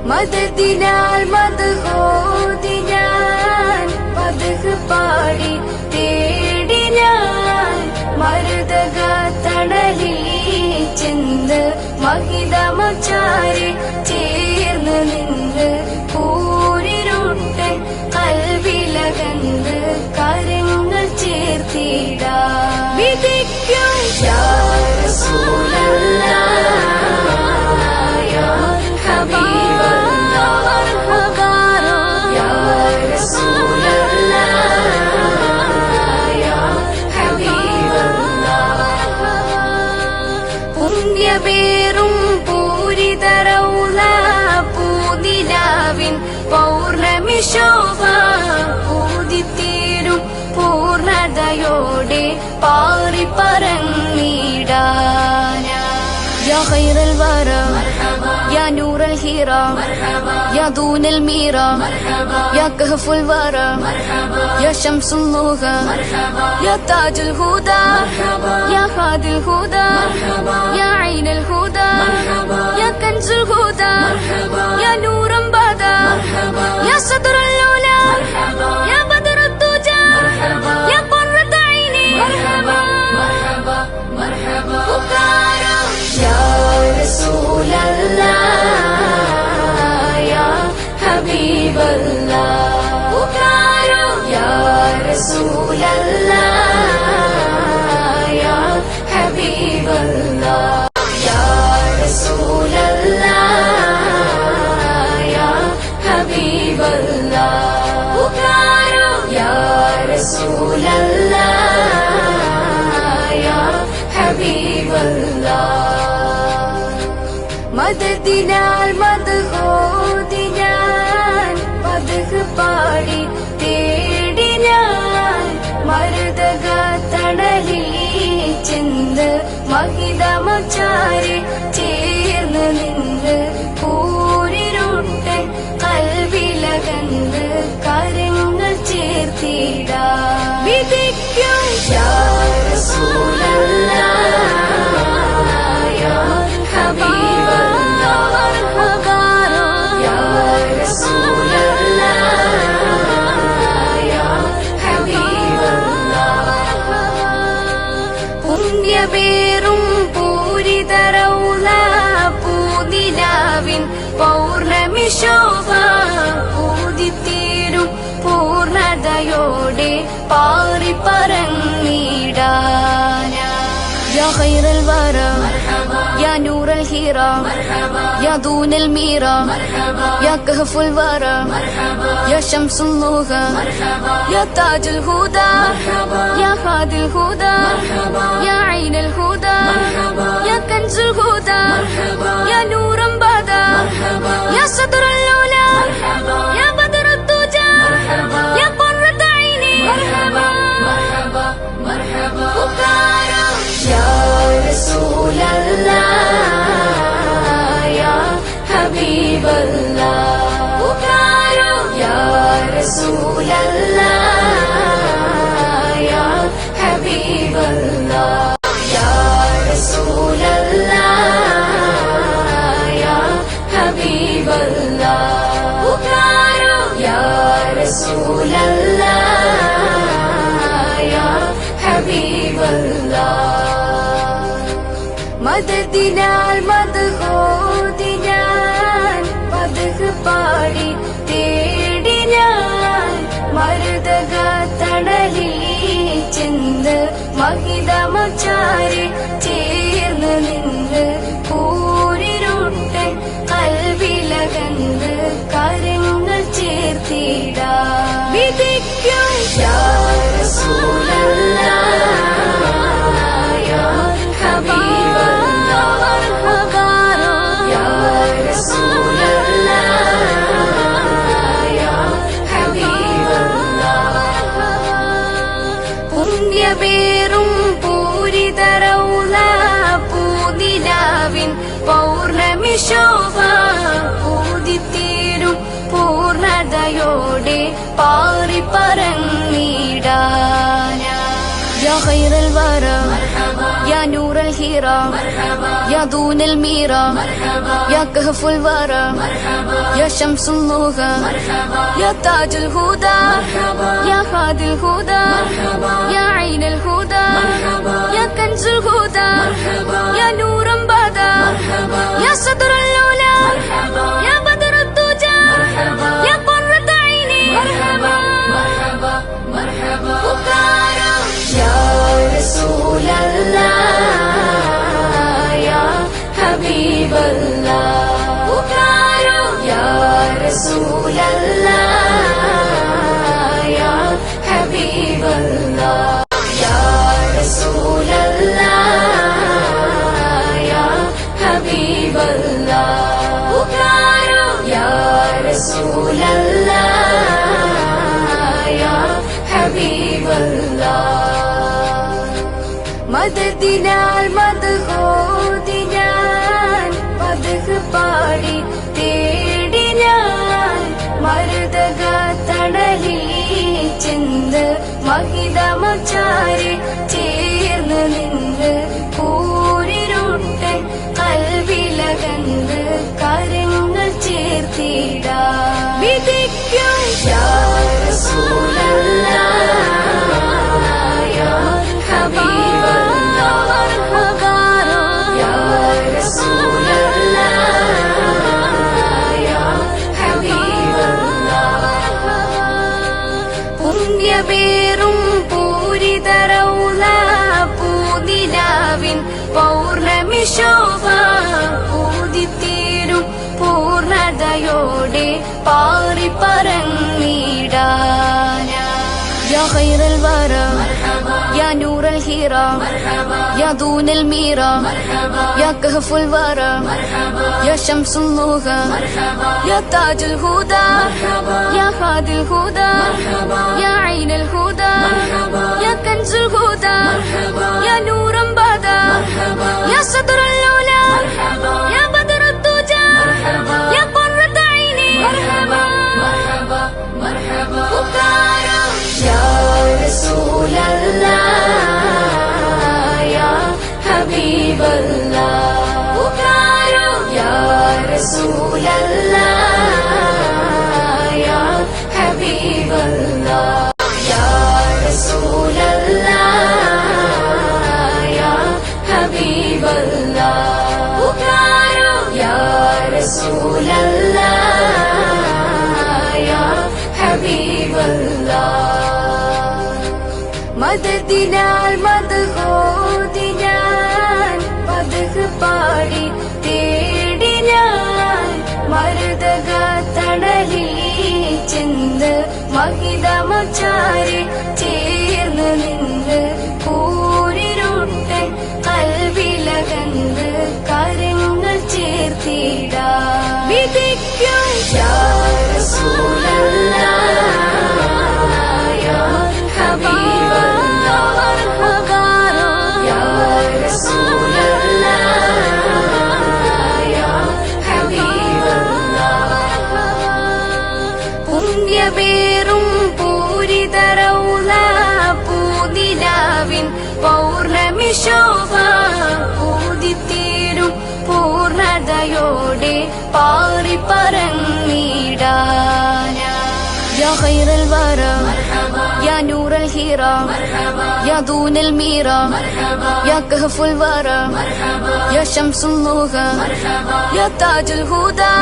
മദദിനാൽ മദ്ഹോദി ഞാൻ മദ്ഹ് പാടി തേടി ഞാൻ മരുതക തണലിൽ ചെന്ന് മഹിതമച്ചാരി ചേർന്ന് നിന്ന് കൂരിരുട്ട് കൽവിലകന്ന് കരങ്ങൾ ചേർത്തിടാ വിധിക്കും യാ റസൂലല്ലാഹ് യാ ഹബീബല്ലാഹ് യാ റസൂലല്ലാഹ് യാ ഹബീബല്ലാഹ് പുണ്യവേറും പൂരിതറൗല പൂനിലാവിൻ പൗർണമി ശോഭ പൂതിത്തീരും പൂർണ്ണതയോടെ പാറി പറന്നിടാനാ യാ ഖൈറൽ വറ യാ നൂറൽ ഹിറ യാ ദൂനൽ മീറ യാ കഹ്ഫുൽ വറ യാ ശംസുൽ ലൂഹ യാ താജുൽ ഹുദ യാ ഹാദിൽ ഹുദ യാ ഐനൽ ഹുദ യാ കൻസുൽ ഹുദ യാ നൂറൻ ബദ യാ സദ്റുൽ ഊല യാ ബദറുൽ ദുജ യാ ഖുർറത ഐനി പുകാരോ യാ റസൂലല്ലാഹ് യാ ഹബീബല്ലാഹ് പുകാരോ യാ റസൂലല്ലാഹ് യാ ഹബീബല്ലാഹ് യാ റസൂലല്ലാഹ് യാ ഹബീബല്ലാഹ് പുകാരോ യാ റസൂലല്ലാഹ് യാ ഹബീബല്ലാഹ് മദദിനാൽ മദ്ഹോദി ഞാൻ മദ്ഹ് പാടി തേടി ഞാൻ മരുതക തണലിൽ ചെന്ന് മഹിതമച്ചാരി ചേർന്ന് നിന്ന് കൂരിരുട്ട് കൽവിലകന്ന് കരങ്ങൾ ചേർത്തിടാ വിധിക്കും യാ റസൂലല്ലാഹ് യാ ഹബീബല്ലാഹ് യാ റസൂലല്ലാഹ് യാ ഹബീബല്ലാഹ് പുണ്യവേറും പൂരിതറൗല പൂനിലാവിൻ പൗർണമി ശോഭ പൂതിത്തീരും പൂർണ്ണതയോടെ പാറി പറന്നിടാനാ യാ ഖൈറൽ വറ യാ നൂറൽ ഹിറ യാ ദൂനൽ മീറ യാ കഹ്ഫുൽ വറ യാ ശംസുൽ ലൂഹ യാ താജുൽ ഹുദ യാ ഹാദിൽ ഹുദ യാ ഐനൽ ഹുദ യാ കൻസുൽ ഹുദ യാ നൂറൻ ബദ യാ സദ്റുൽ ഊല യാ ബദറുൽ ദുജ യാ ഖുർറത ഐനി പുകാരോ യാ റസൂലല്ലാഹ് യാ ഹബീബല്ലാഹ് പുകാരോ യാ റസൂലല്ലാഹ് യാ ഹബീബല്ലാഹ് യാ റസൂലല്ലാഹ് യാ ഹബീബല്ലാഹ് പുകാരോ യാ റസൂലല്ലാഹ് യാ ഹബീബല്ലാഹ് മദദിനാൽ മദ്ഹോദി ഞാൻ മദ്ഹ് പാടി തേടി ഞാൻ മരുതക തണലിൽ ചെന്ന് മഹിതമച്ചാരി ചേർന്ന് നിന്ന് കൂരിരുട്ട് കൽവിലകന്ന് കരങ്ങൾ ചേർത്തിടാ വിധിക്കും യാ റസൂലല്ലാഹ് യാ ഹബീബല്ലാഹ് الحيرة يا دون الميرة يا كهف الورى يا شمس النهى يا تاج الهدى يا هادي الهدى يا عين الهدى يا كنز الهدى يا نورا بدا يا صدر الأولى يا بدر الدجى يا قرة عيني بكارا يا رسول الله يا حبيب الله بكارا يا رسول الله يا حبيب الله يا رسول الله يا حبيب الله بكارا يا رسول الله يا حبيب الله മദദിനാൽ മദ്ഹോദി ഞാൻ മദ്ഹ് പാടി തേടി ഞാൻ മരുതക തണലിൽ ചെന്ന് മഹിതമച്ചാരി ചേർന്ന് നിന്ന് കൂരിരുട്ട് കൽവിലകന്ന് കരങ്ങൾ ചേർത്തിടാ വിധിക്കും യാ റസൂലല്ലാഹ് യാ ഹബീബല്ലാഹ് യാ റസൂലല്ലാഹ് യാ ഹബീബല്ലാഹ് പുണ്യമേറും പൂരിതറൗല പൂനിലാവിൻ പൗർണമി ശോഭ പൂതിത്തീരും പൂർണ്ണതയോടെ പാറി പറന്നിടാന يا خير الورى يا نور الهيرة يا دون الميرة يا كهف الورى يا شمس النهى يا تاج الهدى يا هادي الهدى يا عين الهدى يا كنز الهدى يا نورا بدا يا صدر الأولى يا بدر الدجى يا قرة عيني بكارا يا رسول الله يا حبيب الله بكارا يا رسول الله يا حبيب الله يا رسول الله يا حبيب الله بكارا يا رسول الله يا حبيب الله മദദിനാൽ മദ്ഹോദി ഞാൻ മദ്ഹ് പാടി തേടി ഞാൻ മരുതക തണലിൽ ചെന്ന് മഹിതമച്ചാരി ചേർന്ന് നിന്ന് കൂരിരുട്ട് കൽവിലകന്ന് കരങ്ങൾ ചേർത്തിടാ വിധിക്കും യാ റസൂലല്ലാഹ് യാ ഹബീബല്ലാഹ് യാ റസൂലല്ലാഹ് യാ ഹബീബല്ലാഹ് പുണ്യമേറും പൂരിതറൗല പൂനിലാവിൻ പൗർണമി ശോഭ പൂതിത്തീരും പൂർണ്ണതയോടെ പാറി പറന്നിടാന يا خير الورى يا نور الهيرة يا دون الميرة يا كهف الورى يا شمس النهى يا تاج الهدى